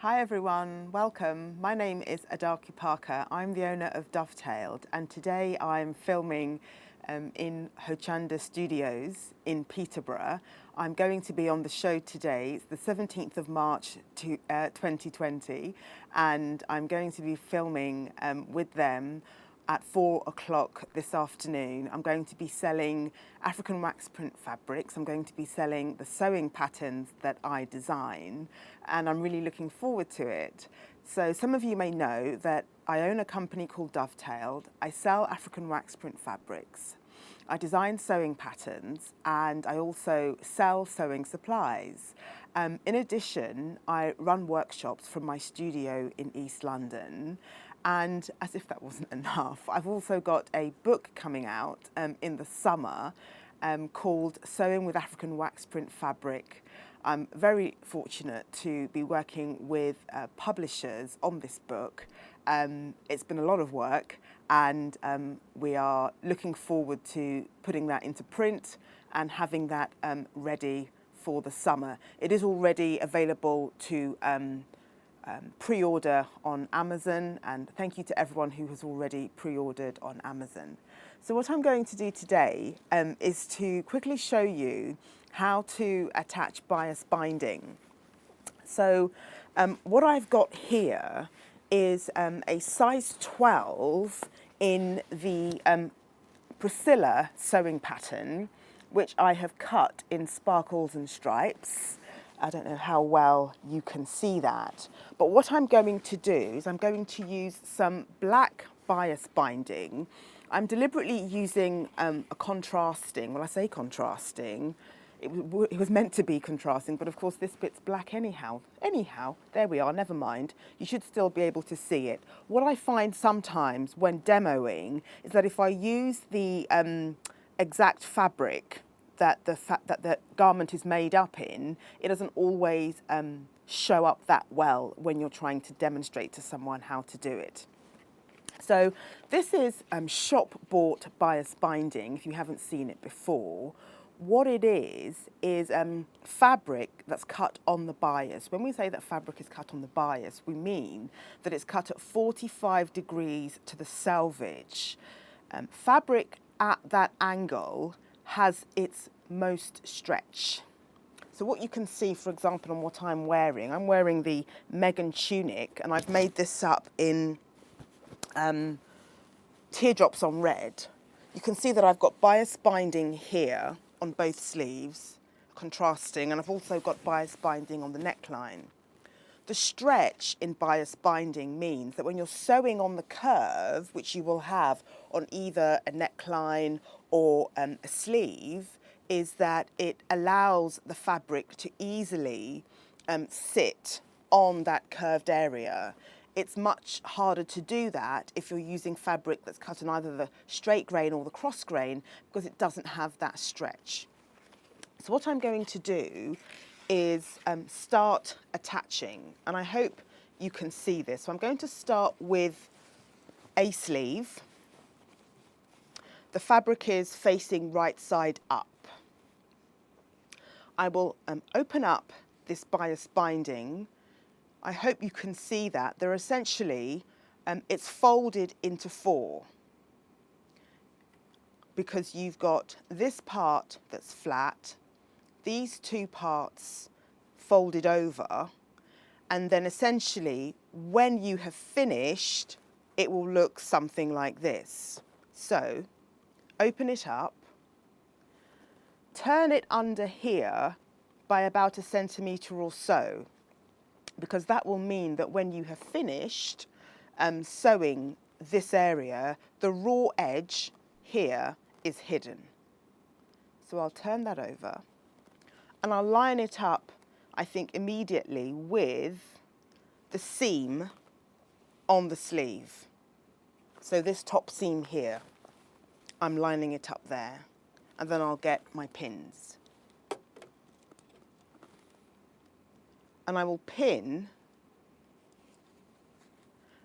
Hi everyone, welcome. My name is Adaku Parker. I'm the owner of Dovetailed, and today I'm filming in Hochanda Studios in Peterborough. I'm going to be on the show today. It's the 17th of March 2020, and I'm going to be filming with them at 4 o'clock this afternoon. I'm going to be selling African wax print fabrics. I'm going to be selling the sewing patterns that I design, and I'm really looking forward to it. So some of you may know that I own a company called Dovetailed. I sell African wax print fabrics. I design sewing patterns, and I also sell sewing supplies. In addition, I run workshops from my studio in East London. And as if that wasn't enough, I've also got a book coming out in the summer called Sewing with African Wax Print Fabric. I'm very fortunate to be working with publishers on this book. It's been a lot of work, and we are looking forward to putting that into print and having that ready for the summer. It is already available to pre-order on Amazon, and thank you to everyone who has already pre-ordered on Amazon. So what I'm going to do today is to quickly show you how to attach bias binding. So what I've got here is a size 12 in the Priscilla sewing pattern, which I have cut in sparkles and stripes. I don't know how well you can see that, but what I'm going to do is I'm going to use some black bias binding. I'm deliberately using a contrasting, well I say contrasting, it was meant to be contrasting, but of course this bit's black anyhow. Anyhow, there we are, never mind. You should still be able to see it. What I find sometimes when demoing is that if I use the exact fabric that the garment is made up in, it doesn't always show up that well when you're trying to demonstrate to someone how to do it. So this is shop-bought bias binding, if you haven't seen it before. What it is fabric that's cut on the bias. When we say that fabric is cut on the bias, we mean that it's cut at 45 degrees to the selvage. Fabric at that angle has its most stretch. So what you can see, for example, on what I'm wearing the Megan tunic, and I've made this up in teardrops on red. You can see that I've got bias binding here on both sleeves, contrasting, and I've also got bias binding on the neckline. The stretch in bias binding means that when you're sewing on the curve, which you will have on either a neckline or a sleeve, is that it allows the fabric to easily sit on that curved area. It's much harder to do that if you're using fabric that's cut in either the straight grain or the cross grain, because it doesn't have that stretch. So what I'm going to do is start attaching, and I hope you can see this. So I'm going to start with a sleeve. The fabric is facing right side up. I will open up this bias binding. I hope you can see that. They're essentially, it's folded into four, because you've got this part that's flat, these two parts folded over, and then essentially when you have finished, it will look something like this. So open it up, turn it under here by about 1 centimetre or so, because that will mean that when you have finished sewing this area, the raw edge here is hidden. So I'll turn that over, and I'll line it up, I think, immediately with the seam on the sleeve. So this top seam here, I'm lining it up there, and then I'll get my pins. And I will pin,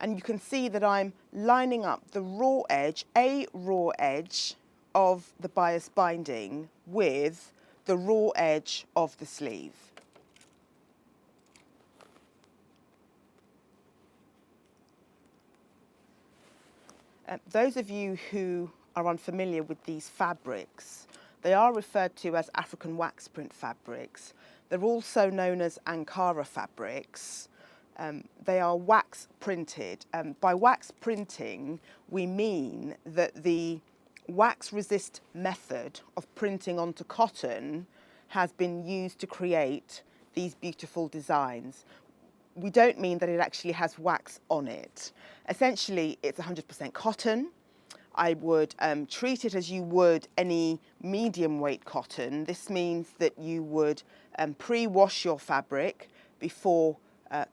and you can see that I'm lining up the raw edge, a raw edge of the bias binding with the raw edge of the sleeve. Those of you who are unfamiliar with these fabrics, they are referred to as African wax print fabrics. They're also known as Ankara fabrics. They are wax printed. By wax printing, we mean that the wax resist method of printing onto cotton has been used to create these beautiful designs. We don't mean that it actually has wax on it. Essentially, it's 100% cotton. I would treat it as you would any medium weight cotton. This means that you would pre-wash your fabric before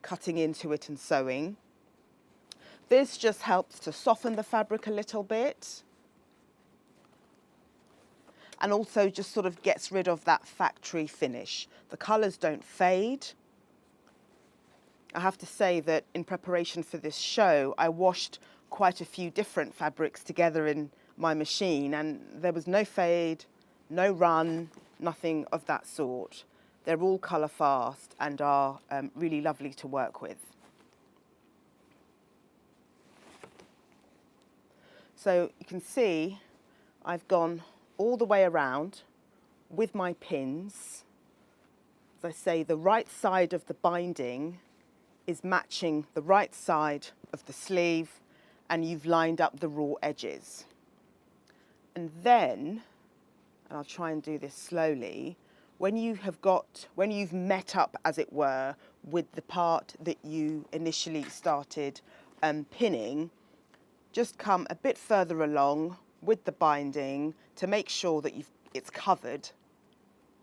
cutting into it and sewing. This just helps to soften the fabric a little bit, and also just sort of gets rid of that factory finish. The colours don't fade. I have to say that in preparation for this show, I washed quite a few different fabrics together in my machine, and there was no fade, no run, nothing of that sort. They're all colour fast and are really lovely to work with. So you can see I've gone all the way around with my pins. As I say, the right side of the binding is matching the right side of the sleeve, and you've lined up the raw edges. And then, and I'll try and do this slowly, when you've met up, as it were, with the part that you initially started pinning, just come a bit further along with the binding to make sure that it's covered,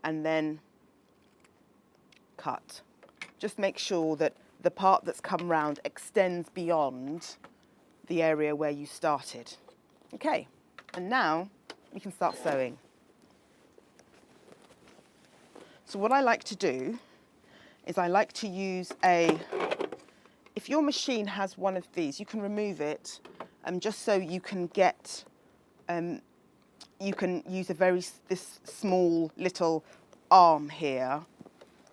and then cut. Just make sure that the part that's come round extends beyond the area where you started. Okay, and now we can start sewing. So what I like to do is I like to use if your machine has one of these, you can remove it just so you can get, you can use this small little arm here.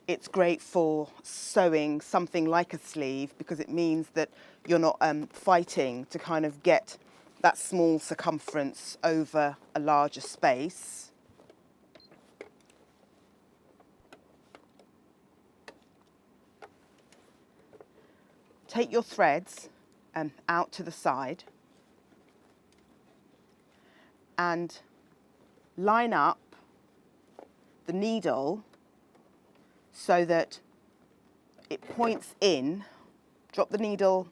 It's great for sewing something like a sleeve because it means that you're not fighting to kind of get that small circumference over a larger space. Take your threads out to the side and line up the needle so that it points in. Drop the needle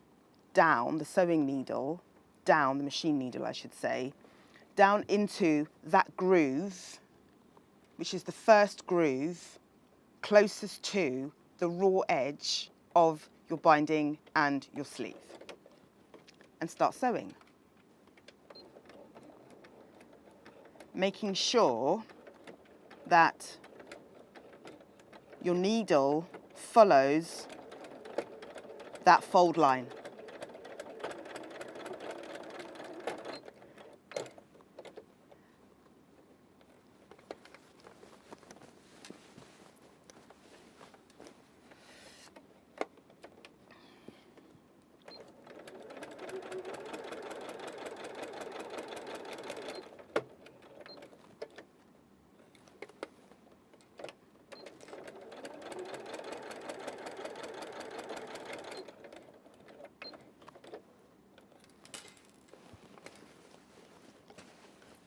down, the sewing needle, down, the machine needle I should say, down into that groove, which is the first groove closest to the raw edge of your binding and your sleeve, and start sewing. Making sure that your needle follows that fold line.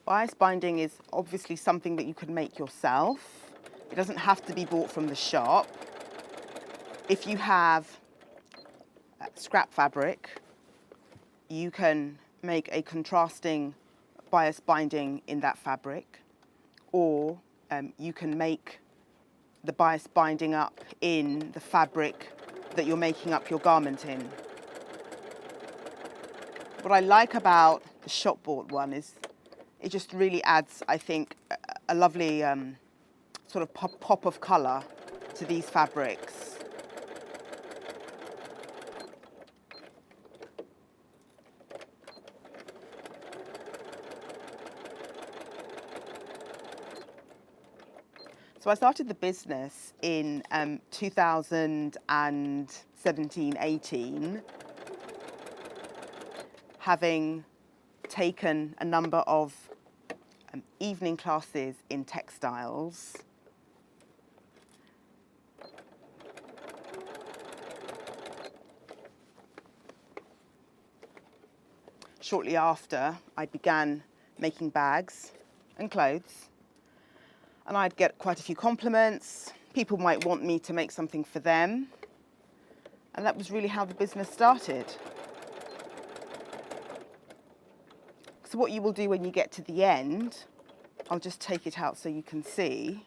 Bias binding is obviously something that you can make yourself. It doesn't have to be bought from the shop. If you have scrap fabric, you can make a contrasting bias binding in that fabric, or you can make the bias binding up in the fabric that you're making up your garment in. What I like about the shop-bought one is it just really adds, I think, a lovely sort of pop of colour to these fabrics. So I started the business in 2017-18, having taken a number of evening classes in textiles. Shortly after, I began making bags and clothes, and I'd get quite a few compliments. People might want me to make something for them, and that was really how the business started. So what you will do when you get to the end, I'll just take it out so you can see.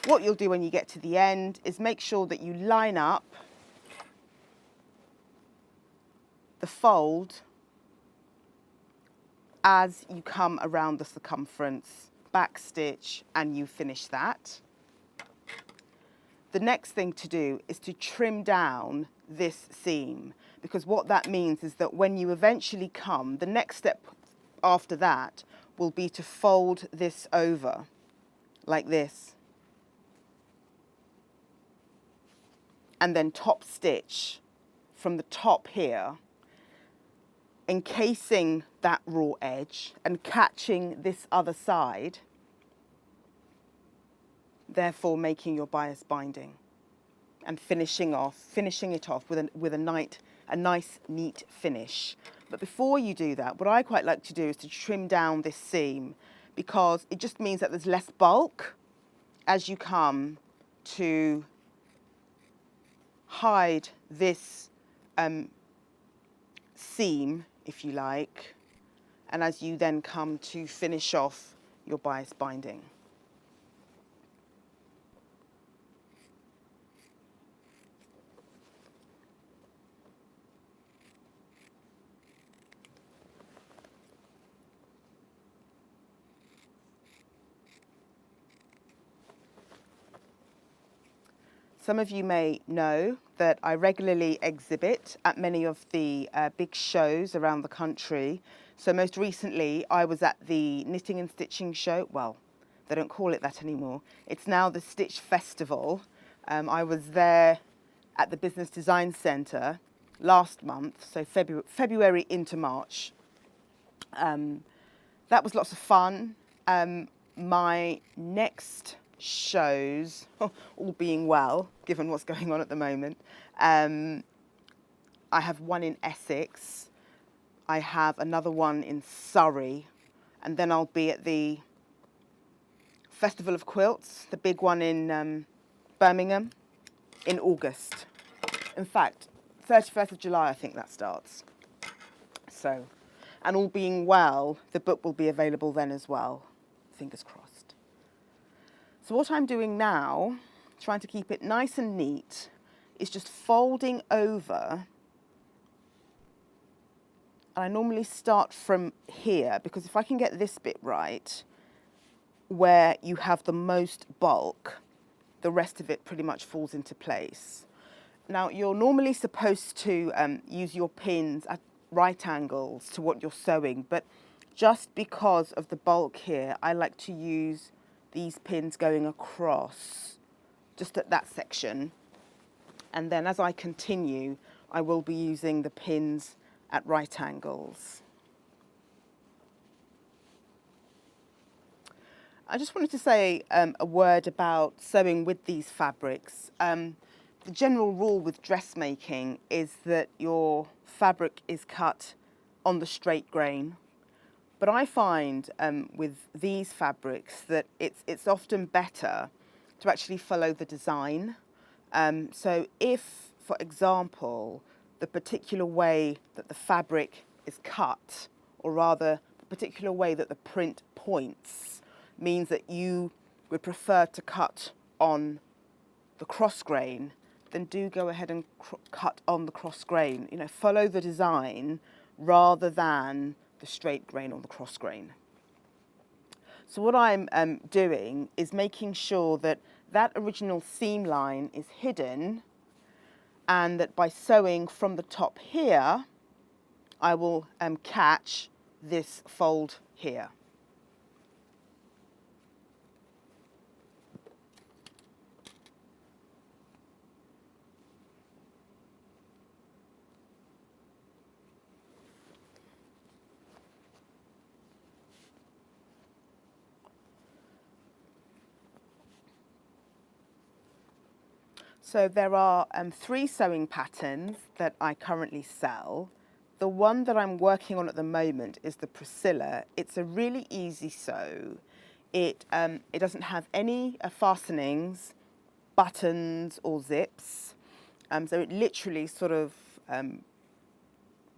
What you'll do when you get to the end is make sure that you line up the fold as you come around the circumference, back stitch, and you finish that. The next thing to do is to trim down this seam, because what that means is that when you eventually come, the next step after that will be to fold this over like this, and then top stitch from the top here, encasing that raw edge and catching this other side, therefore making your bias binding and finishing it off with a nice neat finish. But before you do that, what I quite like to do is to trim down this seam, because it just means that there's less bulk as you come to hide this seam, if you like, and as you then come to finish off your bias binding. Some of you may know that I regularly exhibit at many of the big shows around the country. So most recently, I was at the Knitting and Stitching Show. Well, they don't call it that anymore. It's now the Stitch Festival. I was there at the Business Design Centre last month, so February into March. That was lots of fun. My next shows, all being well, given what's going on at the moment. I have one in Essex. I have another one in Surrey. And then I'll be at the Festival of Quilts, the big one in Birmingham, in August. In fact, 31st of July, I think that starts. So, and all being well, the book will be available then as well. Fingers crossed. So what I'm doing now, trying to keep it nice and neat, is just folding over. And I normally start from here, because if I can get this bit right, where you have the most bulk, the rest of it pretty much falls into place. Now, you're normally supposed to use your pins at right angles to what you're sewing, but just because of the bulk here, I like to use these pins going across just at that section. And then as I continue, I will be using the pins at right angles. I just wanted to say a word about sewing with these fabrics. The general rule with dressmaking is that your fabric is cut on the straight grain. But I find with these fabrics that it's often better to actually follow the design. So if, for example, the particular way that the fabric is cut, or rather the particular way that the print points, means that you would prefer to cut on the cross grain, then do go ahead and cut on the cross grain. You know, follow the design rather than the straight grain or the cross grain. So what I'm doing is making sure that that original seam line is hidden, and that by sewing from the top here, I will catch this fold here. So there are 3 sewing patterns that I currently sell. The one that I'm working on at the moment is the Priscilla. It's a really easy sew. It doesn't have any fastenings, buttons or zips. So it literally sort of,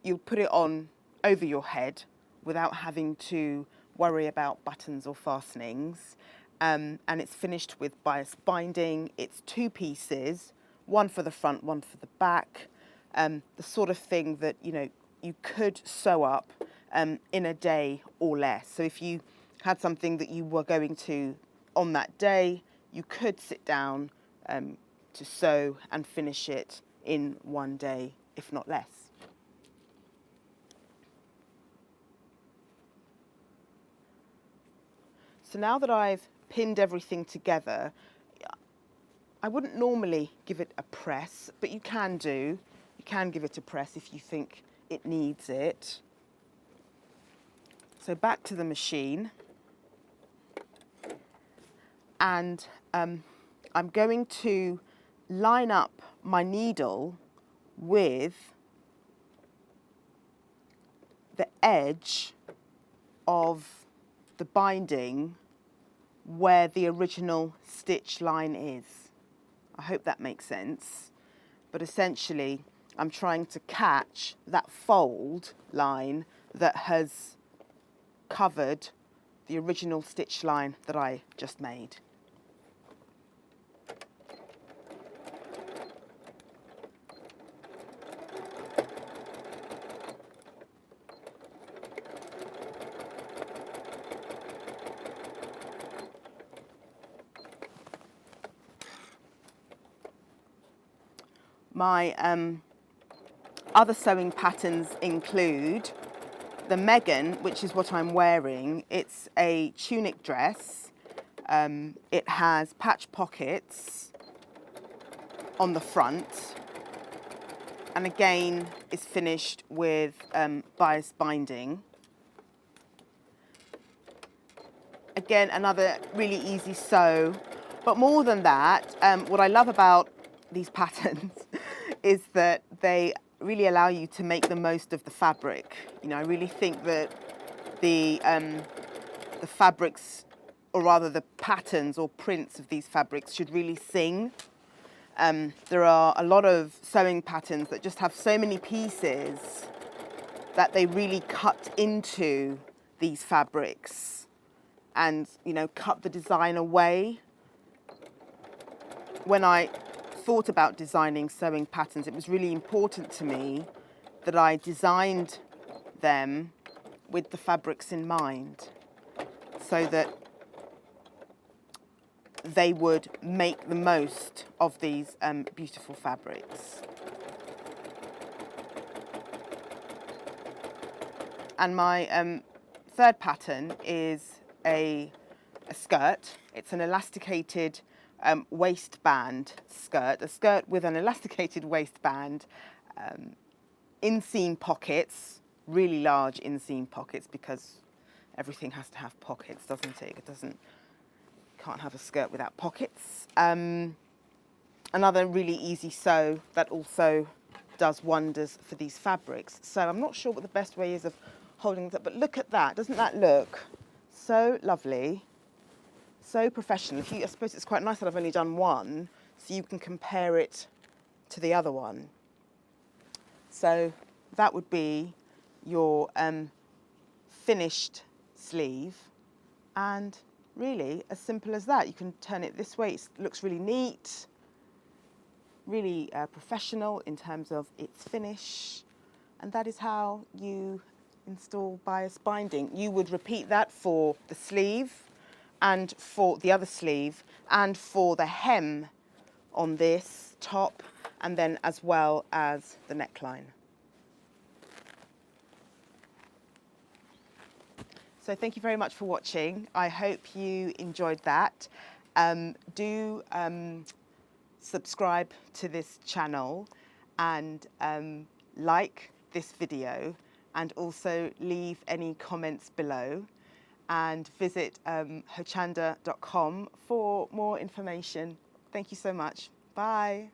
you'll put it on over your head without having to worry about buttons or fastenings. And it's finished with bias binding. It's 2 pieces, one for the front, one for the back. The sort of thing that, you know, you could sew up in a day or less. So if you had something that you were going to on that day, you could sit down to sew and finish it in one day, if not less. So now that I've pinned everything together, I wouldn't normally give it a press, but you can do. You can give it a press if you think it needs it. So back to the machine. And I'm going to line up my needle with the edge of the binding where the original stitch line is. I hope that makes sense. But essentially, I'm trying to catch that fold line that has covered the original stitch line that I just made. My other sewing patterns include the Megan, which is what I'm wearing. It's a tunic dress. It has patch pockets on the front, and again is finished with bias binding. Again, another really easy sew. But more than that, what I love about these patterns is that they really allow you to make the most of the fabric. You know, I really think that the fabrics, or rather the patterns or prints of these fabrics, should really sing. There are a lot of sewing patterns that just have so many pieces that they really cut into these fabrics and, you know, cut the design away. When I thought about designing sewing patterns, it was really important to me that I designed them with the fabrics in mind, so that they would make the most of these beautiful fabrics. And my third pattern is a skirt. It's an elasticated waistband skirt, a skirt with an elasticated waistband, inseam pockets, really large inseam pockets, because everything has to have pockets, doesn't it? Can't have a skirt without pockets. Another really easy sew that also does wonders for these fabrics. So I'm not sure what the best way is of holding it up, but look at that. Doesn't that look so lovely? So professional. I suppose it's quite nice that I've only done one, so you can compare it to the other one. So that would be your finished sleeve, and really as simple as that. You can turn it this way. It looks really neat, really professional in terms of its finish, and that is how you install bias binding. You would repeat that for the sleeve, and for the other sleeve, and for the hem on this top, and then as well as the neckline. So thank you very much for watching. I hope you enjoyed that. Do subscribe to this channel and like this video, and also leave any comments below. And visit hochanda.com for more information. Thank you so much. Bye.